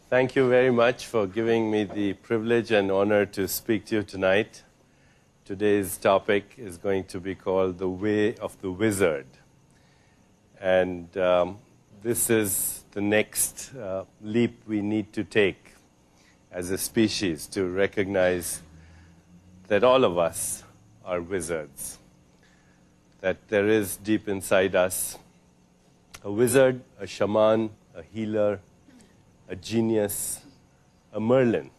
Thank you very much for giving me the privilege and honor to speak to you tonight. Today's topic is going to be called The Way of the Wizard. And this is the next leap we need to take as a species to recognize that all of us are wizards. That there is deep inside us a wizard, a shaman, a healer, a genius, a Merlin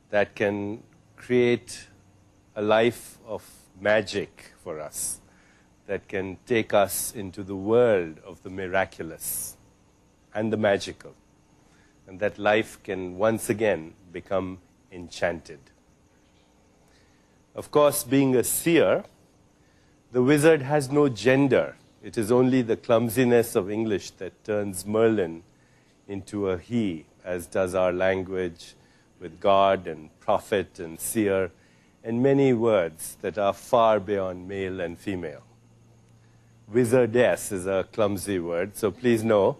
that can create a life of magic for us, that can take us into the world of the miraculous and the magical, and that life can once again become enchanted. Of course, being a seer, the wizard has no gender. It is only the clumsiness of English that turns Merlin into a he, as does our language with God and prophet and seer, and many words that are far beyond male and female. Wizardess is a clumsy word, so please know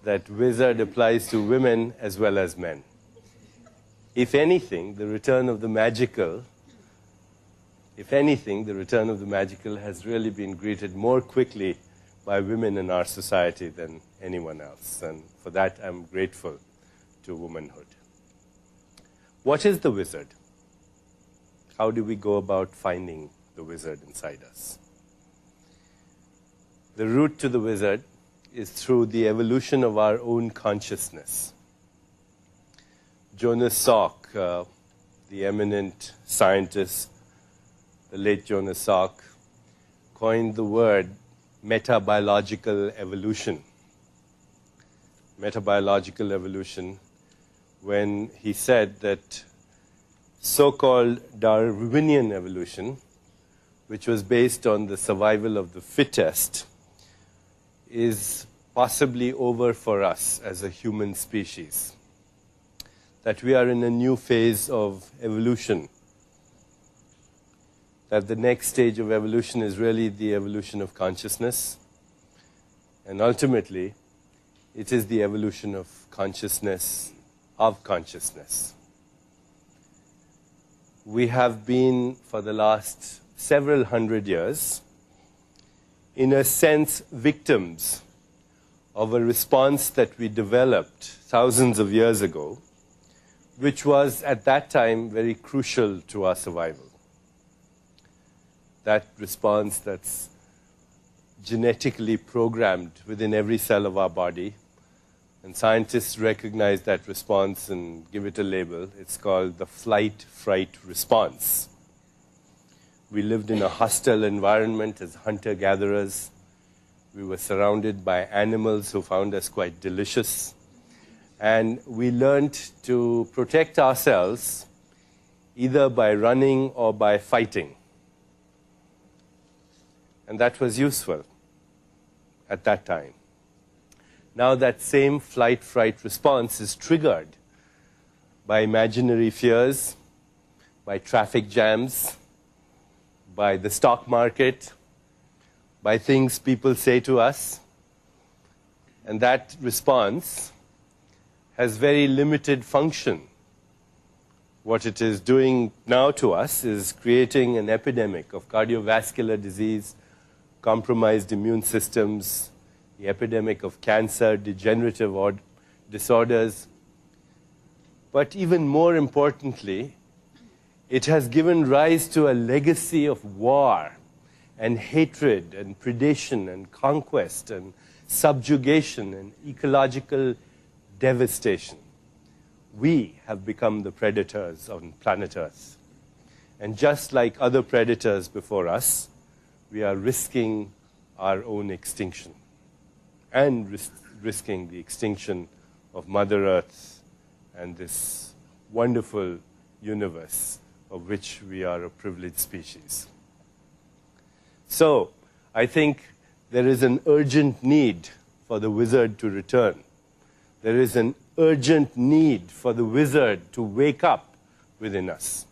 that wizard applies to women as well as men. If anything, the return of the magical has really been greeted more quickly by women in our society than anyone else. And for that, I'm grateful to womanhood. What is the wizard? How do we go about finding the wizard inside us? The route to the wizard is through the evolution of our own consciousness. Jonas Salk, the eminent scientist, the late Jonas Salk, coined the word metabiological evolution. Metabiological evolution, when he said that so-called Darwinian evolution, which was based on the survival of the fittest, is possibly over for us as a human species. That we are in a new phase of evolution. That the next stage of evolution is really the evolution of consciousness. And ultimately, it is the evolution of consciousness of consciousness. We have been, for the last several hundred years, in a sense, victims of a response that we developed thousands of years ago, which was at that time very crucial to our survival. That response that's genetically programmed within every cell of our body. And scientists recognize that response and give it a label. It's called the flight-fright response. We lived in a hostile environment as hunter-gatherers. We were surrounded by animals who found us quite delicious. And we learned to protect ourselves either by running or by fighting. And that was useful at that time. Now that same flight-fright response is triggered by imaginary fears, by traffic jams, by the stock market, by things people say to us. And that response has very limited function. What it is doing now to us is creating an epidemic of cardiovascular disease, compromised immune systems, the epidemic of cancer, degenerative disorders. But even more importantly, it has given rise to a legacy of war and hatred and predation and conquest and subjugation and ecological devastation. We have become the predators on planet Earth. And just like other predators before us, we are risking our own extinction and risking the extinction of Mother Earth and this wonderful universe of which we are a privileged species. So, I think there is an urgent need for the wizard to return. There is an urgent need for the wizard to wake up within us.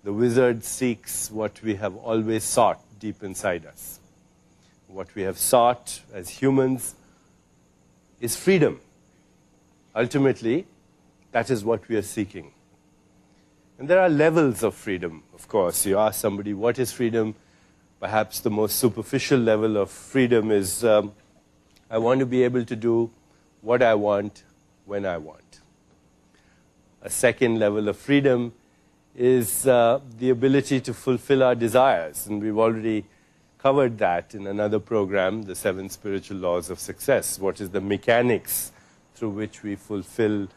The wizard seeks what we have always sought deep inside us. What we have sought as humans is freedom. ultimately, that is what we are seeking. And there are levels of freedom, of course. You ask somebody, what is freedom? Perhaps the most superficial level of freedom is, I want to be able to do what I want, when I want. A second level of freedom is the ability to fulfill our desires. And we've already covered that in another program, the 7 Spiritual Laws of Success. What is the mechanics through which we fulfill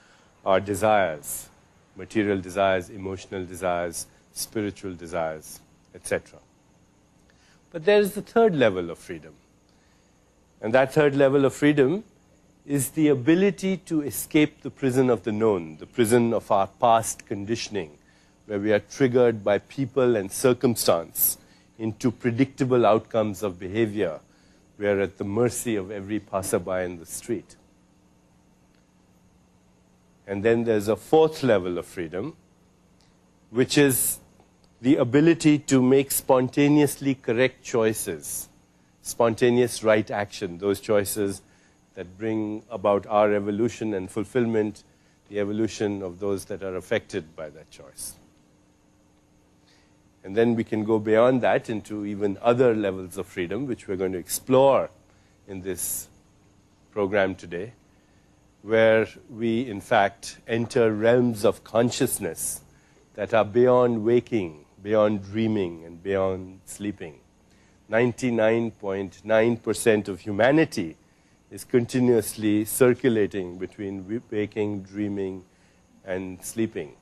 our desires? Material desires, emotional desires, spiritual desires, etc. But there is the third level of freedom. And that third level of freedom is the ability to escape the prison of the known, the prison of our past conditioning, where we are triggered by people and circumstance into predictable outcomes of behavior. We are at the mercy of every passerby in the street. And then there's a fourth level of freedom, which is the ability to make spontaneously correct choices, spontaneous right action, those choices that bring about our evolution and fulfillment, the evolution of those that are affected by that choice. And then we can go beyond that into even other levels of freedom, which we're going to explore in this program today, where we, in fact, enter realms of consciousness that are beyond waking, beyond dreaming, and beyond sleeping. 99.9% of humanity is continuously circulating between waking, dreaming, and sleeping.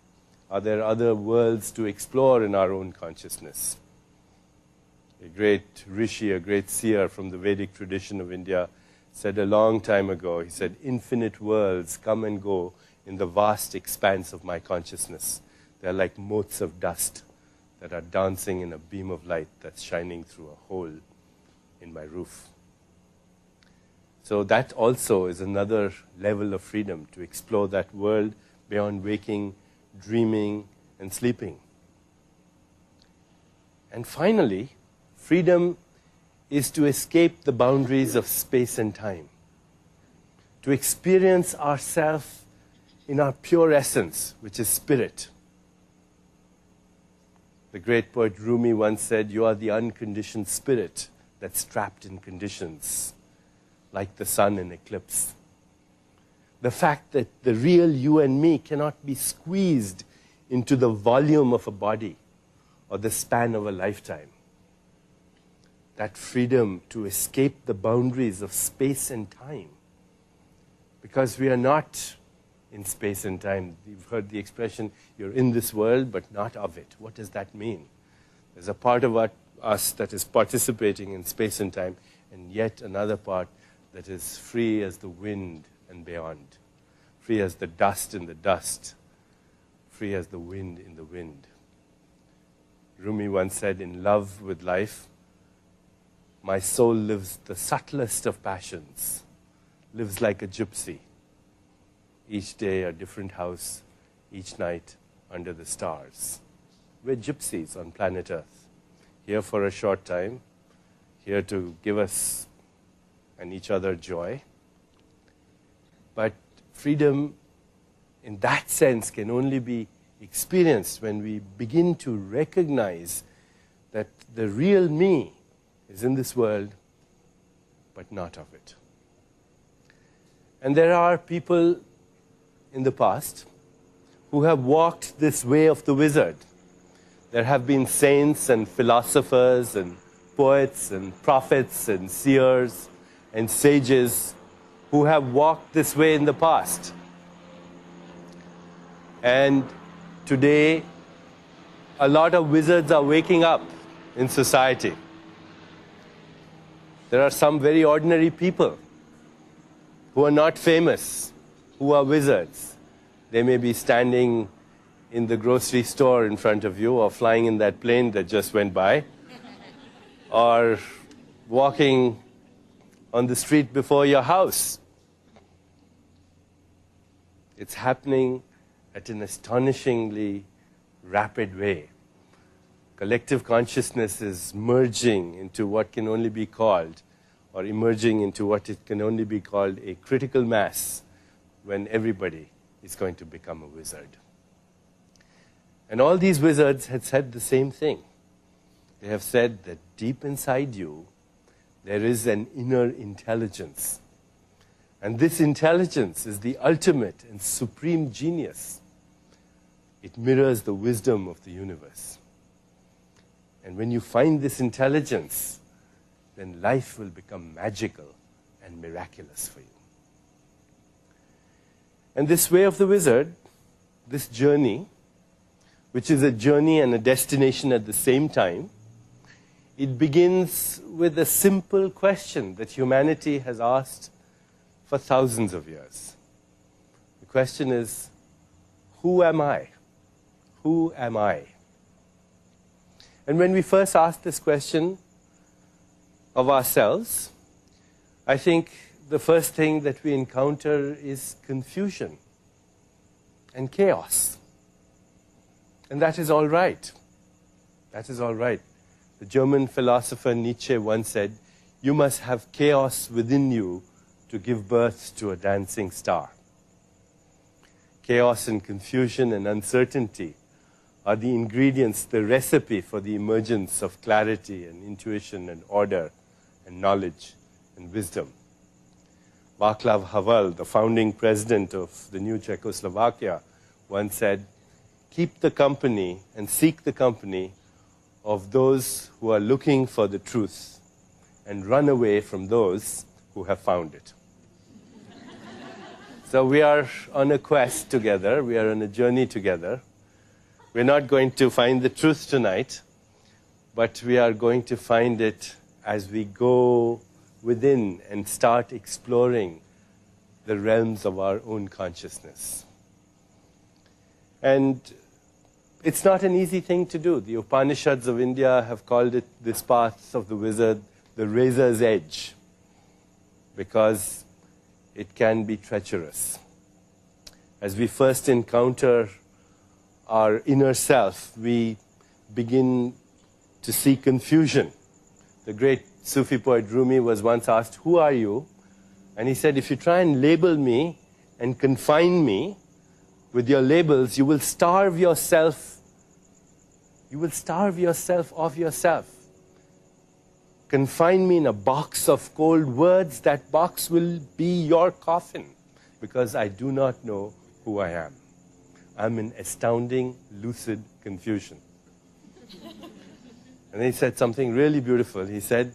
Are there other worlds to explore in our own consciousness? A great rishi, a great seer from the Vedic tradition of India said a long time ago, he said, infinite worlds come and go in the vast expanse of my consciousness. They're like motes of dust that are dancing in a beam of light that's shining through a hole in my roof. So that also is another level of freedom, to explore that world beyond waking, dreaming, and sleeping. And finally, freedom is to escape the boundaries of space and time, to experience ourselves in our pure essence, which is spirit. The great poet Rumi once said, you are the unconditioned spirit that's trapped in conditions, like the sun in eclipse. The fact that the real you and me cannot be squeezed into the volume of a body or the span of a lifetime. That freedom to escape the boundaries of space and time. Because we are not in space and time. You've heard the expression, you're in this world but not of it. What does that mean? There's a part of us that is participating in space and time, and yet another part that is free as the wind and beyond. Free as the dust in the dust. Free as the wind in the wind. Rumi once said, in love with life, my soul lives the subtlest of passions, lives like a gypsy. Each day a different house, each night under the stars. We're gypsies on planet Earth, here for a short time, here to give us and each other joy. But freedom in that sense can only be experienced when we begin to recognize that the real me is in this world, but not of it. And there are people in the past who have walked this way of the wizard. There have been saints and philosophers and poets and prophets and seers and sages who have walked this way in the past. And today, a lot of wizards are waking up in society. There are some very ordinary people who are not famous, who are wizards. They may be standing in the grocery store in front of you, or flying in that plane that just went by, or walking on the street before your house. It's happening at an astonishingly rapid way. Collective consciousness is merging into what can only be called, or emerging into what it can only be called, a critical mass when everybody is going to become a wizard. And all these wizards had said the same thing. They have said that deep inside you, there is an inner intelligence. And this intelligence is the ultimate and supreme genius. It mirrors the wisdom of the universe. And when you find this intelligence, then life will become magical and miraculous for you. And this way of the wizard, this journey, which is a journey and a destination at the same time, it begins with a simple question that humanity has asked for thousands of years. The question is, who am I? Who am I? And when we first ask this question of ourselves, I think the first thing that we encounter is confusion and chaos. And that is all right. That is all right. The German philosopher Nietzsche once said, "You must have chaos within you to give birth to a dancing star." Chaos and confusion and uncertainty are the ingredients, the recipe for the emergence of clarity and intuition and order and knowledge and wisdom. Václav Havel, the founding president of the new Czechoslovakia, once said, "Keep the company and seek the company of those who are looking for the truth and run away from those who have found it." So we are on a quest together. We are on a journey together. We're not going to find the truth tonight, but we are going to find it as we go within and start exploring the realms of our own consciousness. And it's not an easy thing to do. The Upanishads of India have called it, this path of the wizard, the razor's edge, because it can be treacherous. As we first encounter our inner self, we begin to see confusion. The great Sufi poet Rumi was once asked, "Who are you?" And he said, "If you try and label me and confine me with your labels, you will starve yourself. You will starve yourself of yourself. Confine me in a box of cold words, that box will be your coffin, because I do not know who I am. I'm in astounding, lucid confusion." And then he said something really beautiful. He said,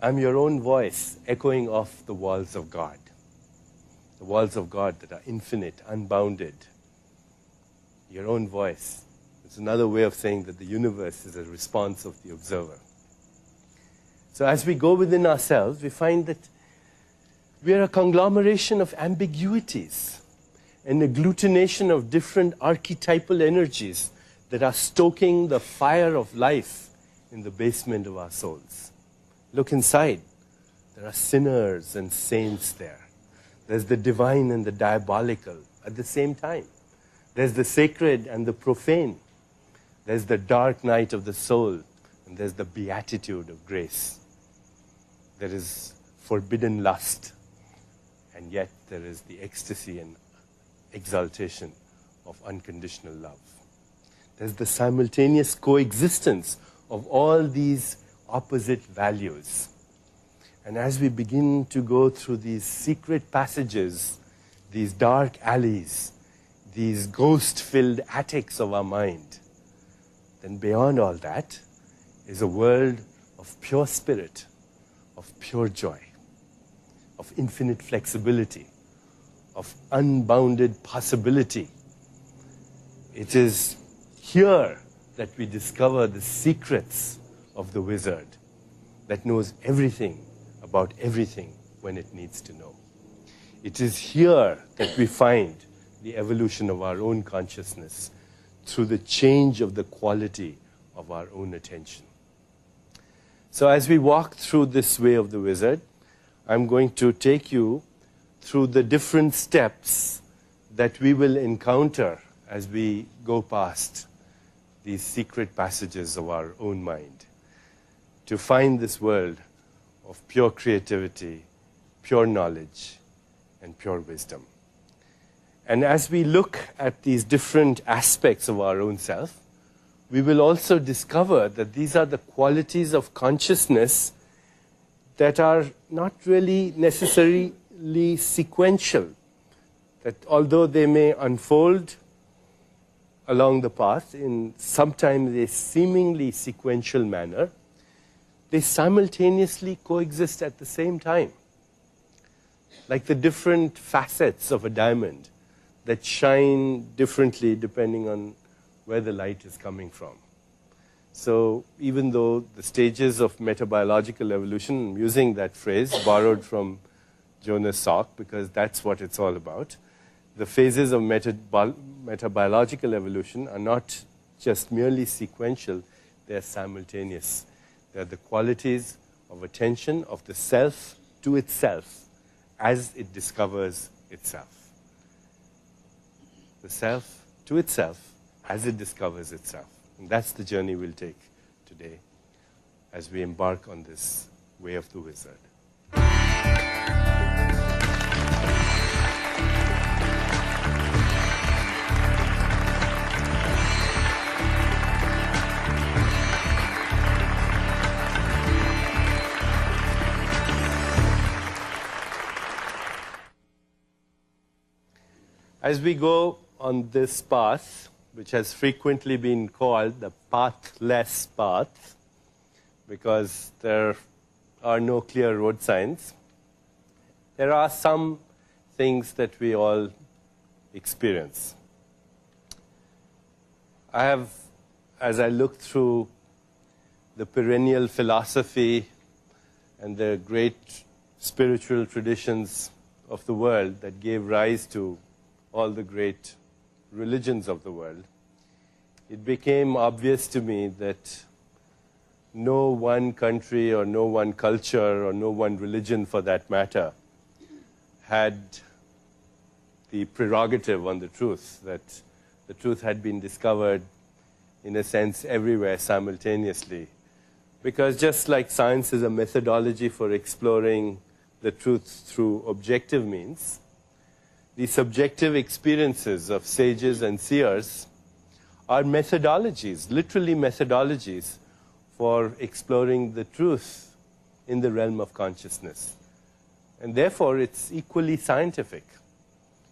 "I'm your own voice echoing off the walls of God. The walls of God that are infinite, unbounded. Your own voice." It's another way of saying that the universe is a response of the observer. So as we go within ourselves, we find that we are a conglomeration of ambiguities, an agglutination of different archetypal energies that are stoking the fire of life in the basement of our souls. Look inside. There are sinners and saints there. There's the divine and the diabolical at the same time. There's the sacred and the profane. There's the dark night of the soul, and there's the beatitude of grace. There is forbidden lust, and yet there is the ecstasy and exaltation of unconditional love. There's the simultaneous coexistence of all these opposite values. And as we begin to go through these secret passages, these dark alleys, these ghost-filled attics of our mind, then beyond all that is a world of pure spirit, of pure joy, of infinite flexibility, of unbounded possibility. It is here that we discover the secrets of the wizard that knows everything about everything when it needs to know. It is here that we find the evolution of our own consciousness through the change of the quality of our own attention. So as we walk through this way of the wizard, I'm going to take you through the different steps that we will encounter as we go past these secret passages of our own mind to find this world of pure creativity, pure knowledge, and pure wisdom. And as we look at these different aspects of our own self, we will also discover that these are the qualities of consciousness that are not really necessarily sequential. That although they may unfold along the path in sometimes a seemingly sequential manner, they simultaneously coexist at the same time. Like the different facets of a diamond that shine differently depending on where the light is coming from. So even though the stages of metabiological evolution, I'm using that phrase borrowed from Jonas Salk because that's what it's all about, the phases of metabiological evolution are not just merely sequential, they are simultaneous. They are the qualities of attention of the self to itself as it discovers itself. The self to itself as it discovers itself. And that's the journey we'll take today as we embark on this way of the wizard. As we go on this path, which has frequently been called the pathless path, because there are no clear road signs, there are some things that we all experience. I have, as I look through the perennial philosophy and the great spiritual traditions of the world that gave rise to all the great religions of the world, it became obvious to me that no one country or no one culture or no one religion for that matter had the prerogative on the truth, that the truth had been discovered in a sense everywhere simultaneously. Because just like science is a methodology for exploring the truth through objective means, the subjective experiences of sages and seers are methodologies, literally methodologies, for exploring the truth in the realm of consciousness. And therefore, it's equally scientific.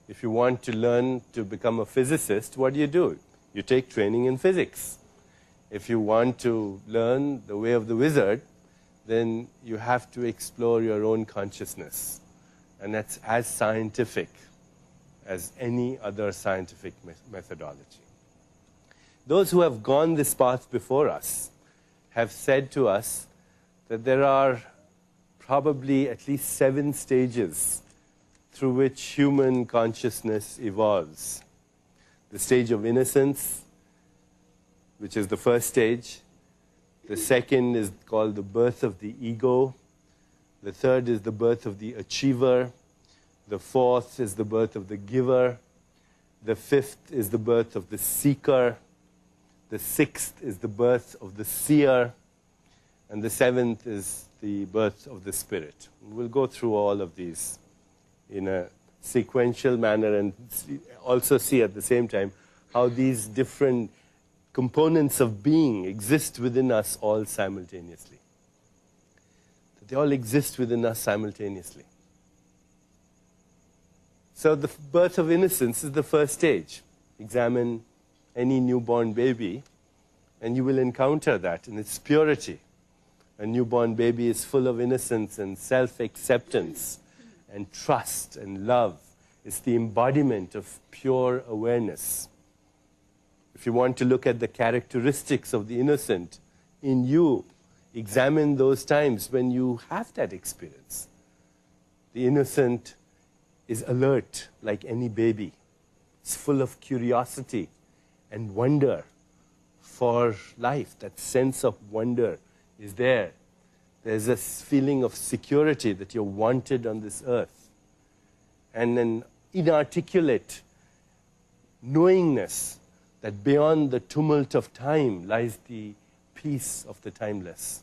If you want to learn to become a physicist, what do? You take training in physics. If you want to learn the way of the wizard, then you have to explore your own consciousness. And that's as scientific as any other scientific methodology. Those who have gone this path before us have said to us that there are probably at least 7 stages through which human consciousness evolves. The stage of innocence, which is the first stage. The second is called the birth of the ego. The third is the birth of the achiever. The fourth is the birth of the giver. The fifth is the birth of the seeker. The sixth is the birth of the seer. And the seventh is the birth of the spirit. We'll go through all of these in a sequential manner and also see at the same time how these different components of being exist within us all simultaneously. They all exist within us simultaneously. So the birth of innocence is the first stage. Examine any newborn baby, and you will encounter that in its purity. A newborn baby is full of innocence and self-acceptance and trust and love. It's the embodiment of pure awareness. If you want to look at the characteristics of the innocent in you, examine those times when you have that experience. The innocent is alert like any baby. It's full of curiosity and wonder for life. That sense of wonder is there. There's a feeling of security that you're wanted on this earth. And an inarticulate knowingness that beyond the tumult of time lies the peace of the timeless.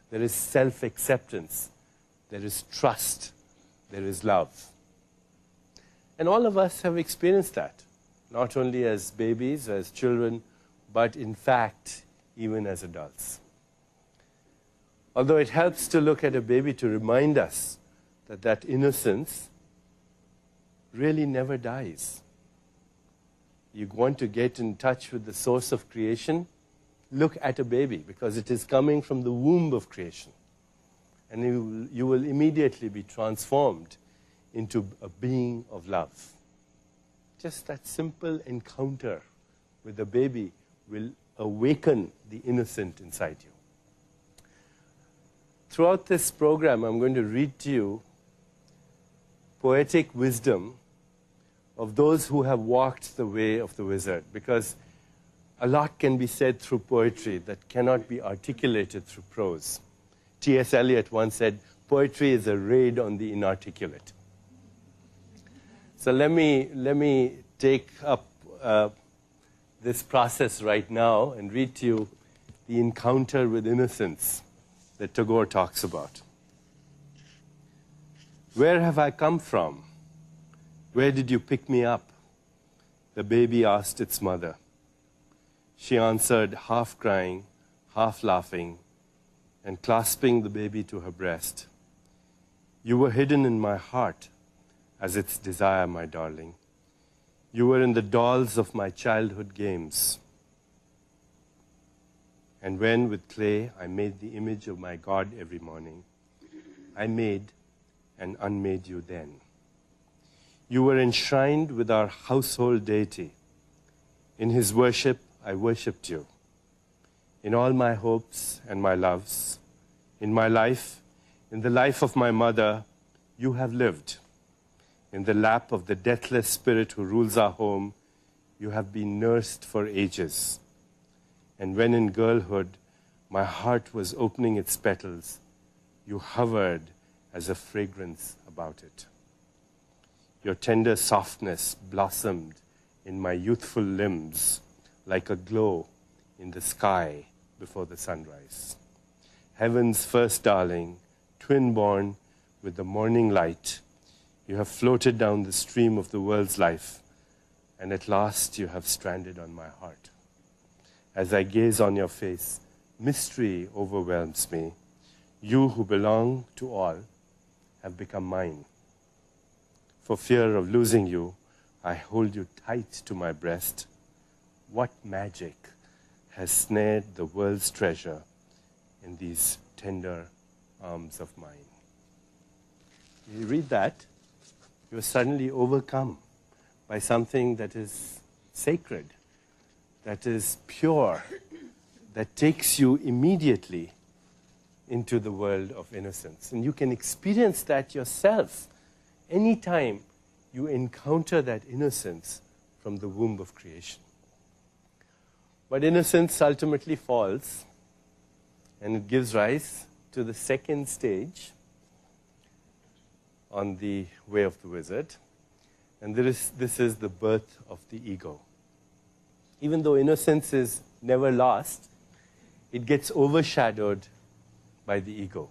There is self-acceptance. There is trust. There is love. And all of us have experienced that, not only as babies, as children, but in fact, even as adults. Although it helps to look at a baby to remind us that that innocence really never dies. You want to get in touch with the source of creation, look at a baby, because it is coming from the womb of creation. And you will immediately be transformed into a being of love. Just that simple encounter with a baby will awaken the innocent inside you. Throughout this program, I'm going to read to you poetic wisdom of those who have walked the way of the wizard, because a lot can be said through poetry that cannot be articulated through prose. T.S. Eliot once said, poetry is a raid on the inarticulate. So let me take up this process right now and read to you the encounter with innocence that Tagore talks about. Where have I come from? Where did you pick me up? The baby asked its mother. She answered, half crying, half laughing, and clasping the baby to her breast. You were hidden in my heart as its desire, my darling. You were in the dolls of my childhood games. And when, with clay, I made the image of my God every morning, I made and unmade you then. You were enshrined with our household deity. In his worship, I worshipped you. In all my hopes and my loves, in my life, in the life of my mother, you have lived. In the lap of the deathless spirit who rules our home, you have been nursed for ages. And when in girlhood my heart was opening its petals, you hovered as a fragrance about it. Your tender softness blossomed in my youthful limbs like a glow in the sky before the sunrise. Heaven's first darling, twin-born with the morning light, you have floated down the stream of the world's life, and at last you have stranded on my heart. As I gaze on your face, mystery overwhelms me. You who belong to all have become mine. For fear of losing you, I hold you tight to my breast. What magic has snared the world's treasure in these tender arms of mine? You read that, you're suddenly overcome by something that is sacred, that is pure, that takes you immediately into the world of innocence. And you can experience that yourself anytime you encounter that innocence from the womb of creation. But innocence ultimately falls, and it gives rise to the second stage on the way of the wizard. And this is the birth of the ego. Even though innocence is never lost, it gets overshadowed by the ego.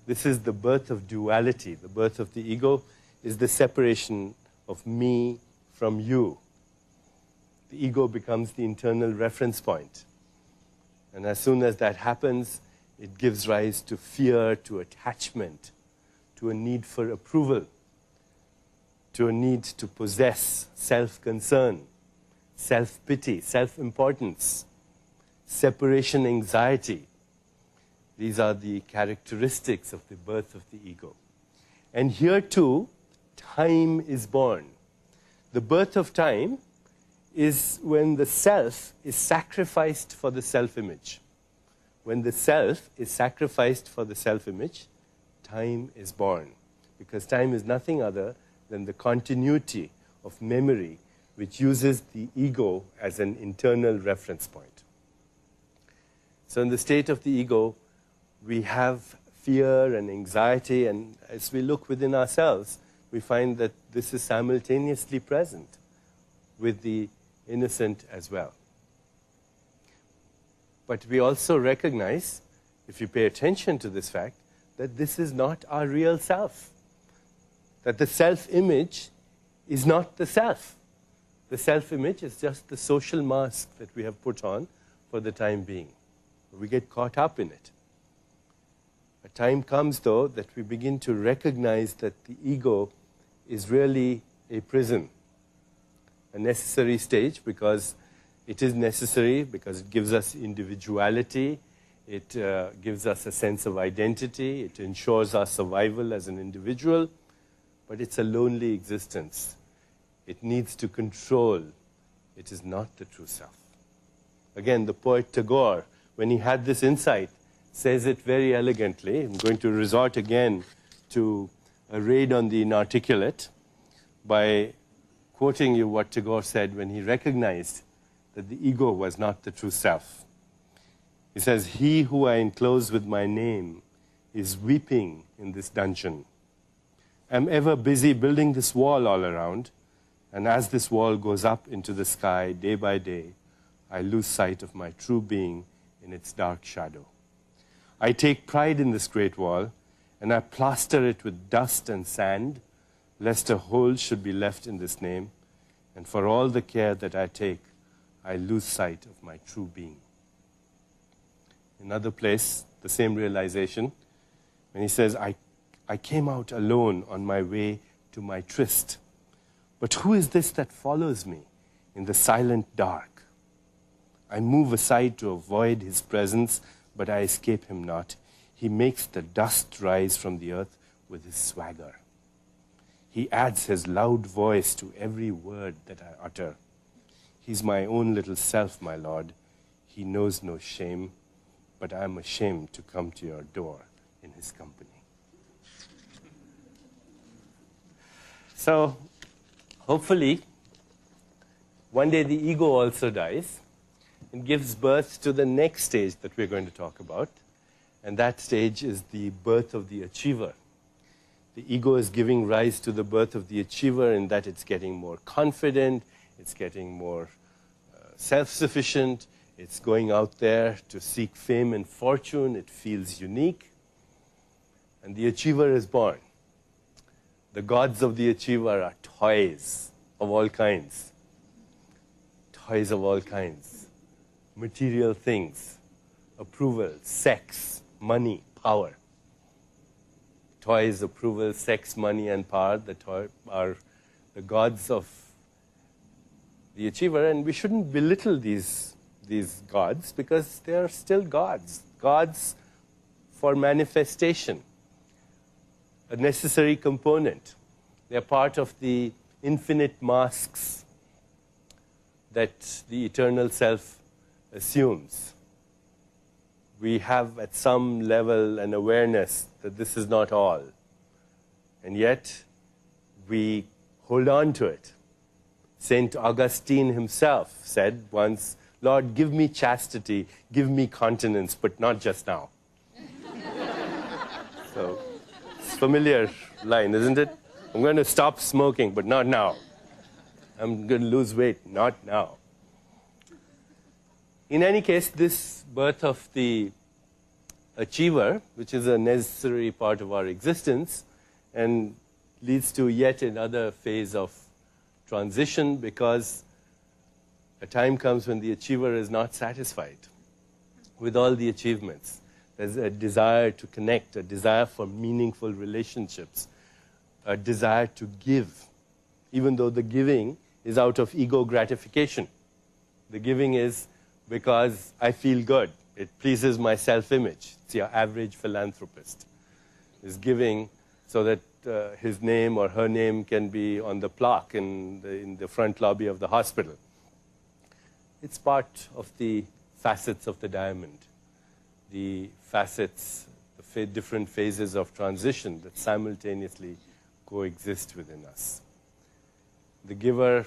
This is the birth of duality. The birth of the ego is the separation of me from you. The ego becomes the internal reference point. And as soon as that happens, it gives rise to fear, to attachment, to a need for approval, to a need to possess, self-concern, self-pity, self-importance, separation anxiety. These are the characteristics of the birth of the ego. And here too, time is born. The birth of time is when the self is sacrificed for the self-image. When the self is sacrificed for the self-image, time is born. Because time is nothing other than the continuity of memory which uses the ego as an internal reference point. So in the state of the ego, we have fear and anxiety, and as we look within ourselves, we find that this is simultaneously present with the innocent as well. But we also recognize, if you pay attention to this fact, that this is not our real self. That the self-image is not the self. The self-image is just the social mask that we have put on for the time being. We get caught up in it. A time comes, though, that we begin to recognize that the ego is really a prison, a necessary stage, because it is necessary, because it gives us individuality, it gives us a sense of identity, it ensures our survival as an individual, but it's a lonely existence. It needs to control. It is not the true self. Again, the poet Tagore, when he had this insight, says it very elegantly. I'm going to resort again to a raid on the inarticulate by quoting you what Tagore said when he recognized that the ego was not the true self. He says, "He who I enclose with my name is weeping in this dungeon. I'm ever busy building this wall all around, and as this wall goes up into the sky day by day, I lose sight of my true being in its dark shadow. I take pride in this great wall, and I plaster it with dust and sand, lest a hole should be left in this name, and for all the care that I take, I lose sight of my true being." Another place, the same realization, when he says, I came out alone on my way to my tryst, but who is this that follows me in the silent dark? I move aside to avoid his presence, but I escape him not. He makes the dust rise from the earth with his swagger. He adds his loud voice to every word that I utter. He's my own little self, my Lord. He knows no shame, but I am ashamed to come to your door in his company. So, hopefully, one day the ego also dies and gives birth to the next stage that we're going to talk about. And that stage is the birth of the achiever. The ego is giving rise to the birth of the achiever in that it's getting more confident, it's getting more self-sufficient, it's going out there to seek fame and fortune, it feels unique. And the achiever is born. The gods of the achiever are toys of all kinds. Toys of all kinds. Material things. Approval, sex, money, power. Toys, approval, sex, money, and power are the gods of the achiever. And we shouldn't belittle these gods because they are still gods. Gods for manifestation. A necessary component. They are part of the infinite masks that the eternal self assumes. We have at some level an awareness that this is not all. And yet, we hold on to it. St. Augustine himself said once, "Lord, give me chastity, give me continence, but not just now." So, it's a familiar line, isn't it? I'm going to stop smoking, but not now. I'm going to lose weight, not now. In any case, this birth of the achiever, which is a necessary part of our existence, and leads to yet another phase of transition, because a time comes when the achiever is not satisfied with all the achievements. There's a desire to connect, a desire for meaningful relationships, a desire to give, even though the giving is out of ego gratification. The giving is because I feel good. It pleases my self-image. It's your average philanthropist is giving so that his name or her name can be on the plaque in the front lobby of the hospital. It's part of the facets of the diamond, the facets, the different phases of transition that simultaneously coexist within us. The giver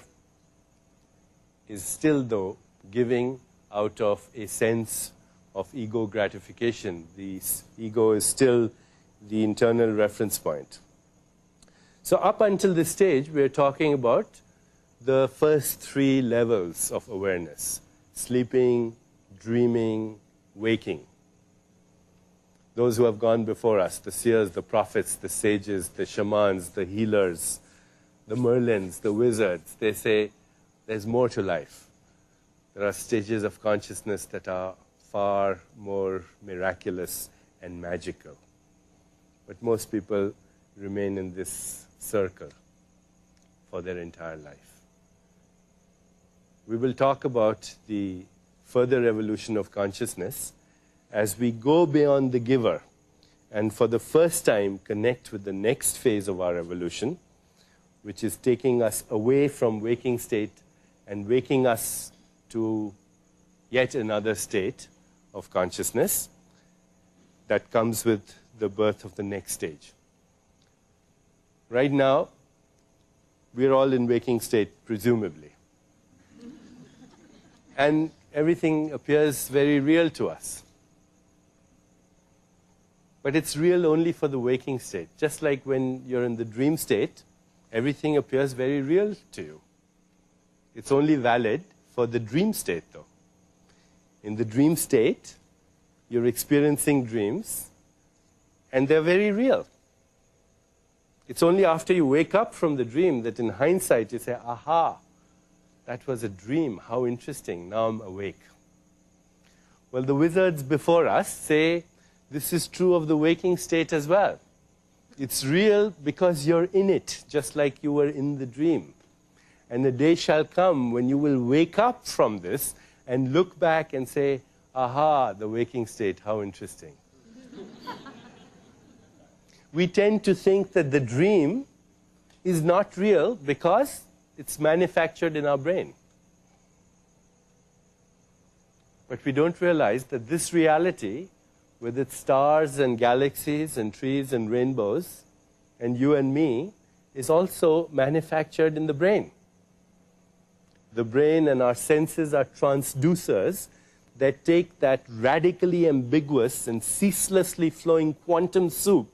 is still, though, giving out of a sense of ego gratification. The ego is still the internal reference point. So up until this stage, we're talking about the first three levels of awareness: sleeping, dreaming, waking. Those who have gone before us, the seers, the prophets, the sages, the shamans, the healers, the Merlins, the wizards, they say there's more to life. There are stages of consciousness that are far more miraculous and magical. But most people remain in this circle for their entire life. We will talk about the further evolution of consciousness as we go beyond the giver and for the first time connect with the next phase of our evolution, which is taking us away from waking state and waking us to yet another state of consciousness that comes with the birth of the next stage. Right now, we're all in waking state, presumably. And everything appears very real to us. But it's real only for the waking state. Just like when you're in the dream state, everything appears very real to you. It's only valid for the dream state, though. In the dream state, you're experiencing dreams, and they're very real. It's only after you wake up from the dream that in hindsight you say, aha, that was a dream, how interesting, now I'm awake. Well, the wizards before us say this is true of the waking state as well. It's real because you're in it, just like you were in the dream. And the day shall come when you will wake up from this and look back and say, aha, the waking state, how interesting. We tend to think that the dream is not real because it's manufactured in our brain. But we don't realize that this reality, with its stars and galaxies and trees and rainbows, and you and me, is also manufactured in the brain. The brain and our senses are transducers that take that radically ambiguous and ceaselessly flowing quantum soup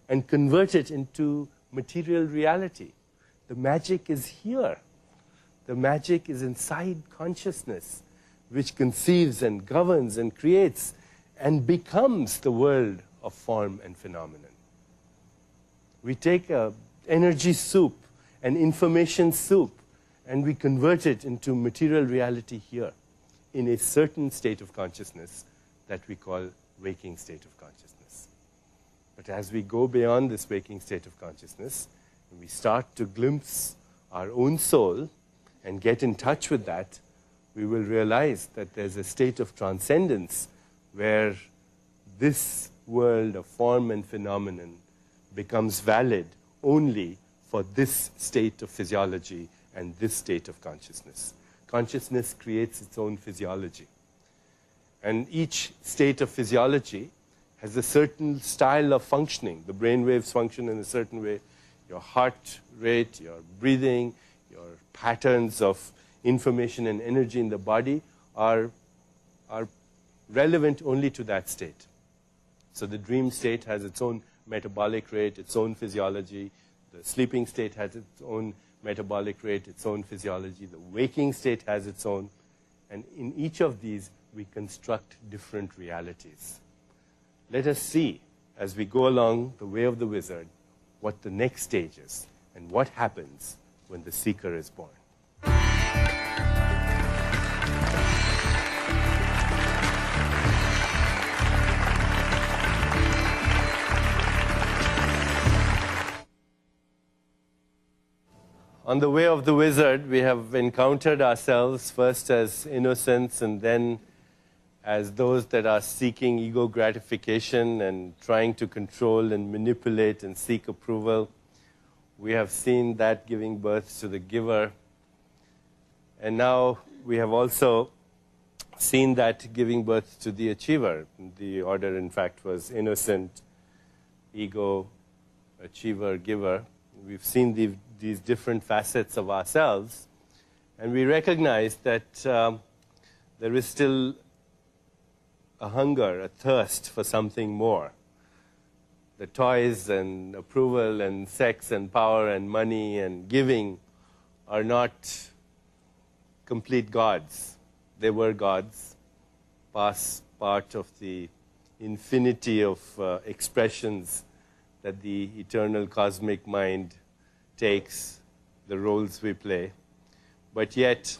and convert it into material reality. The magic is here. The magic is inside consciousness, which conceives and governs and creates and becomes the world of form and phenomenon. We take an energy soup, an information soup, and we convert it into material reality here in a certain state of consciousness that we call waking state of consciousness. But as we go beyond this waking state of consciousness, and we start to glimpse our own soul and get in touch with that, we will realize that there's a state of transcendence where this world of form and phenomenon becomes valid only for this state of physiology and this state of consciousness. Consciousness creates its own physiology. And each state of physiology has a certain style of functioning. The brain waves function in a certain way. Your heart rate, your breathing, your patterns of information and energy in the body are relevant only to that state. So the dream state has its own metabolic rate, its own physiology. The sleeping state has its own metabolic rate, its own physiology. The waking state has its own. And in each of these, we construct different realities. Let us see, as we go along the way of the wizard, what the next stage is and what happens when the seeker is born. On the way of the wizard, we have encountered ourselves first as innocents and then as those that are seeking ego gratification and trying to control and manipulate and seek approval. We have seen that giving birth to the giver. And now we have also seen that giving birth to the achiever. The order, in fact, was innocent, ego, achiever, giver. We've seen these different facets of ourselves, and we recognize that there is still a hunger, a thirst for something more. The toys and approval and sex and power and money and giving are not complete gods. They were gods, part of the infinity of expressions that the eternal cosmic mind takes the roles we play. But yet,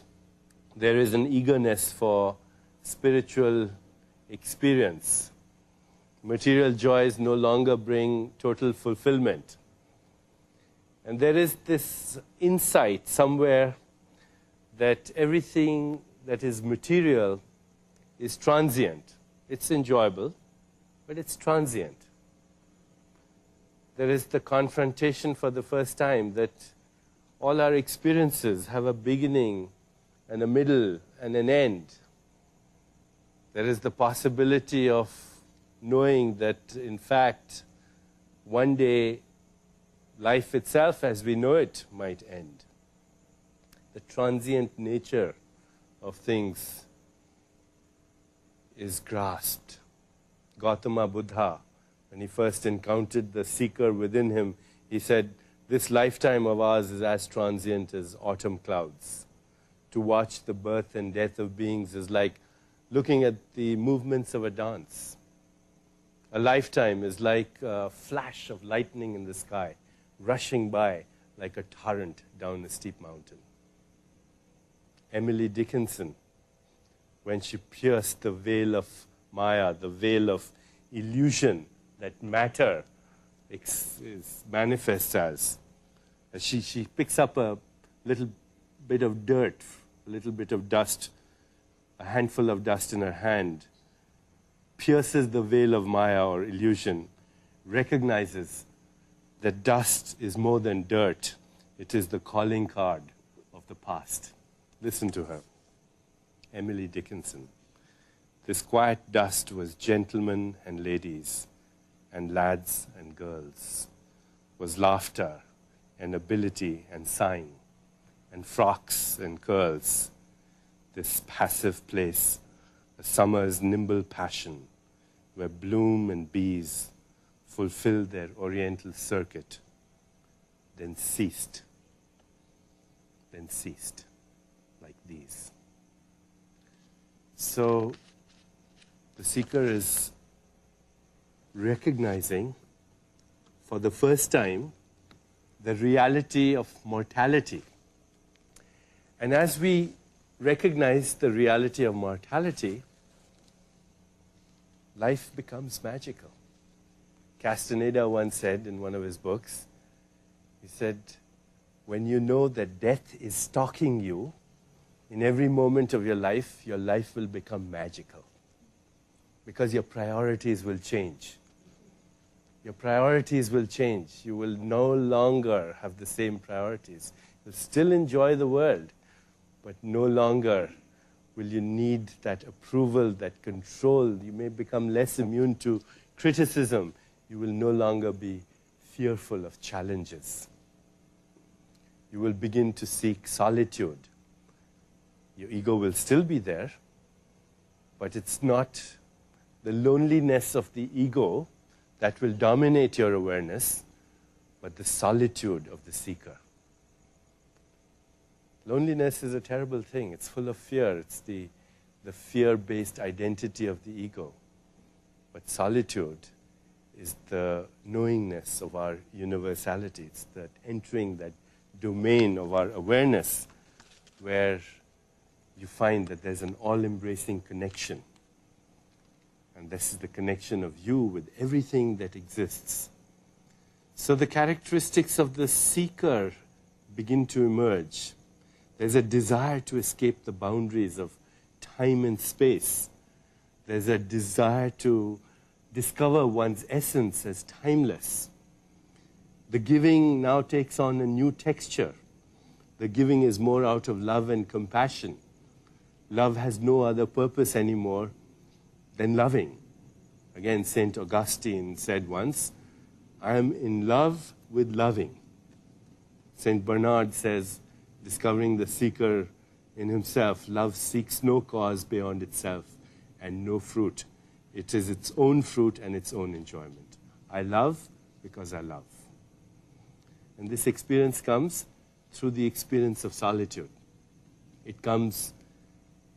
there is an eagerness for spiritual experience. Material joys no longer bring total fulfillment. And there is this insight somewhere that everything that is material is transient. It's enjoyable, but it's transient. There is the confrontation for the first time that all our experiences have a beginning and a middle and an end. There is the possibility of knowing that, in fact, one day life itself as we know it might end. The transient nature of things is grasped. Gautama Buddha, when he first encountered the seeker within him, he said, this lifetime of ours is as transient as autumn clouds. To watch the birth and death of beings is like looking at the movements of a dance. A lifetime is like a flash of lightning in the sky, rushing by like a torrent down a steep mountain. Emily Dickinson, when she pierced the veil of Maya, the veil of illusion that matter manifests as, she picks up a little bit of dirt, a little bit of dust, a handful of dust in her hand, pierces the veil of Maya or illusion, recognizes that dust is more than dirt. It is the calling card of the past. Listen to her. Emily Dickinson. This quiet dust was gentlemen and ladies, and lads and girls, was laughter and ability and sign, and frocks and curls. This passive place, a summer's nimble passion, where bloom and bees fulfilled their oriental circuit, then ceased, like these. So the seeker is recognizing for the first time the reality of mortality. And as we recognize the reality of mortality, life becomes magical. Castaneda once said in one of his books, he said, when you know that death is stalking you, in every moment of your life will become magical. Because your priorities will change. Your priorities will change. You will no longer have the same priorities. You'll still enjoy the world, but no longer will you need that approval, that control. You may become less immune to criticism. You will no longer be fearful of challenges. You will begin to seek solitude. Your ego will still be there, but it's not the loneliness of the ego that will dominate your awareness, but the solitude of the seeker. Loneliness is a terrible thing. It's full of fear. It's the fear-based identity of the ego. But solitude is the knowingness of our universality. It's that entering that domain of our awareness where you find that there's an all-embracing connection. And this is the connection of you with everything that exists. So the characteristics of the seeker begin to emerge. There's a desire to escape the boundaries of time and space. There's a desire to discover one's essence as timeless. The giving now takes on a new texture. The giving is more out of love and compassion. Love has no other purpose anymore than loving. Again, St. Augustine said once, I am in love with loving. St. Bernard says, discovering the seeker in himself, love seeks no cause beyond itself and no fruit. It is its own fruit and its own enjoyment. I love because I love. And this experience comes through the experience of solitude. It comes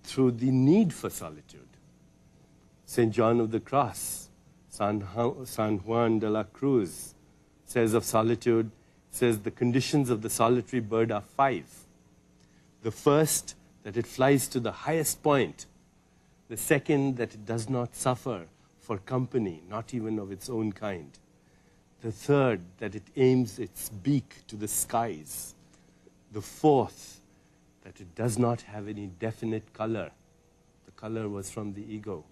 through the need for solitude. St. John of the Cross, San Juan de la Cruz, says of solitude, says the conditions of the solitary bird are 5. The first, that it flies to the highest point. The second, that it does not suffer for company, not even of its own kind. The third, that it aims its beak to the skies. The fourth, that it does not have any definite color. The color was from the ego.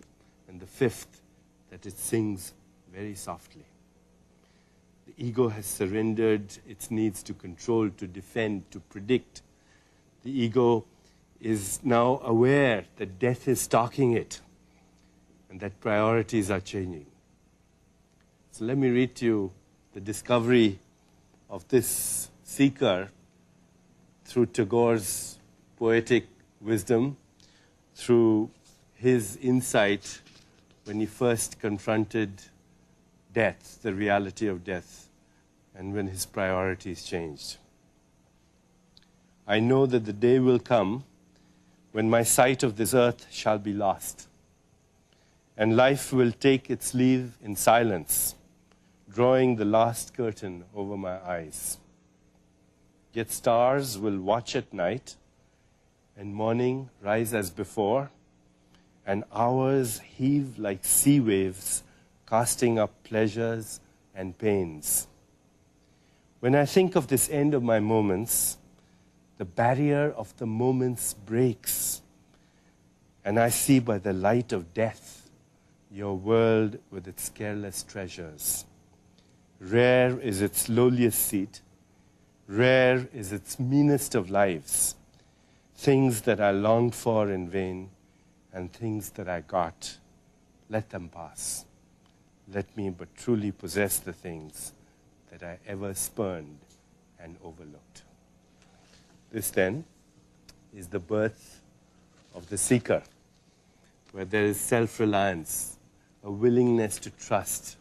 And the fifth, that it sings very softly. The ego has surrendered its needs to control, to defend, to predict. The ego is now aware that death is stalking it and that priorities are changing. So let me read to you the discovery of this seeker through Tagore's poetic wisdom, through his insight when he first confronted death, the reality of death, and when his priorities changed. I know that the day will come when my sight of this earth shall be lost, and life will take its leave in silence, drawing the last curtain over my eyes. Yet stars will watch at night, and morning rise as before, and hours heave like sea waves, casting up pleasures and pains. When I think of this end of my moments, the barrier of the moments breaks, and I see by the light of death your world with its careless treasures. Rare is its lowliest seat, rare is its meanest of lives, things that I longed for in vain, and things that I got, let them pass. Let me but truly possess the things that I ever spurned and overlooked. This then is the birth of the seeker, where there is self-reliance, a willingness to trust.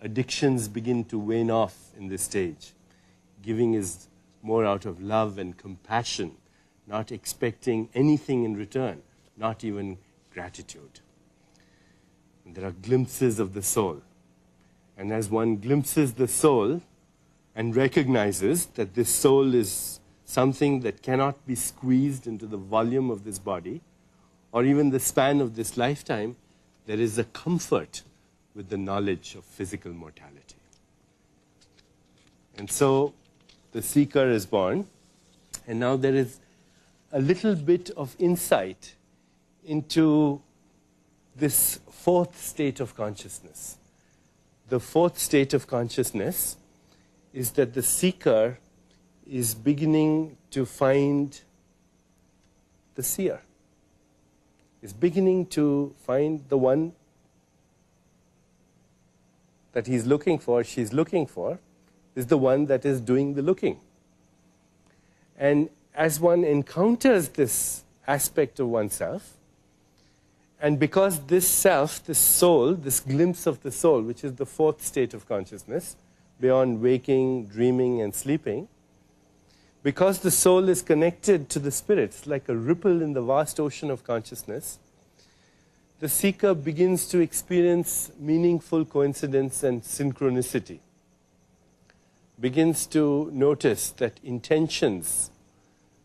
Addictions begin to wane off in this stage. Giving is more out of love and compassion, not expecting anything in return, not even gratitude. And there are glimpses of the soul. And as one glimpses the soul and recognizes that this soul is something that cannot be squeezed into the volume of this body, or even the span of this lifetime, there is a comfort with the knowledge of physical mortality. And so the seeker is born, and now there is a little bit of insight into this fourth state of consciousness. The fourth state of consciousness is that the seeker is beginning to find the seer, is beginning to find the one that he's looking for, she's looking for, is the one that is doing the looking. And as one encounters this aspect of oneself, and because this self, this soul, this glimpse of the soul, which is the fourth state of consciousness, beyond waking, dreaming, and sleeping, because the soul is connected to the spirit, it's like a ripple in the vast ocean of consciousness, the seeker begins to experience meaningful coincidence and synchronicity, begins to notice that intentions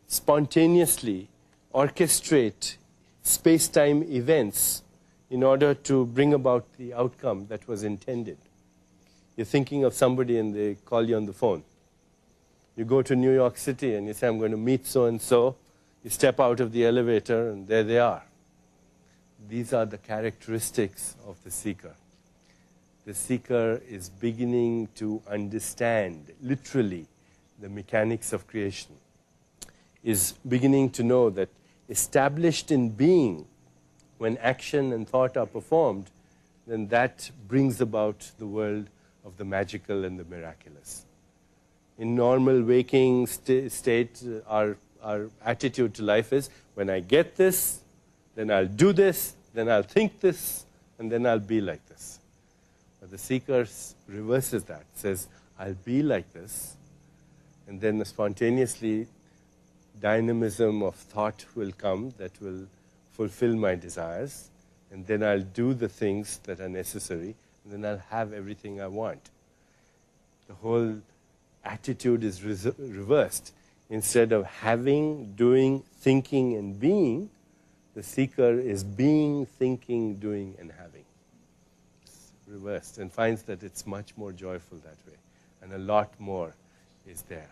spontaneously orchestrate space-time events in order to bring about the outcome that was intended. You're thinking of somebody and they call you on the phone. You go to New York City and you say, I'm going to meet so-and-so. You step out of the elevator and there they are. These are the characteristics of the seeker. The seeker is beginning to understand, literally, the mechanics of creation, is beginning to know that established in being, when action and thought are performed, then that brings about the world of the magical and the miraculous. In normal waking state, our attitude to life is, when I get this, then I'll do this, then I'll think this, and then I'll be like this. But the seeker reverses that, says, I'll be like this, and then spontaneously dynamism of thought will come that will fulfill my desires, and then I'll do the things that are necessary, and then I'll have everything I want. The whole attitude is reversed. Instead of having, doing, thinking, and being, the seeker is being, thinking, doing, and having. It's reversed, and finds that it's much more joyful that way, and a lot more is there.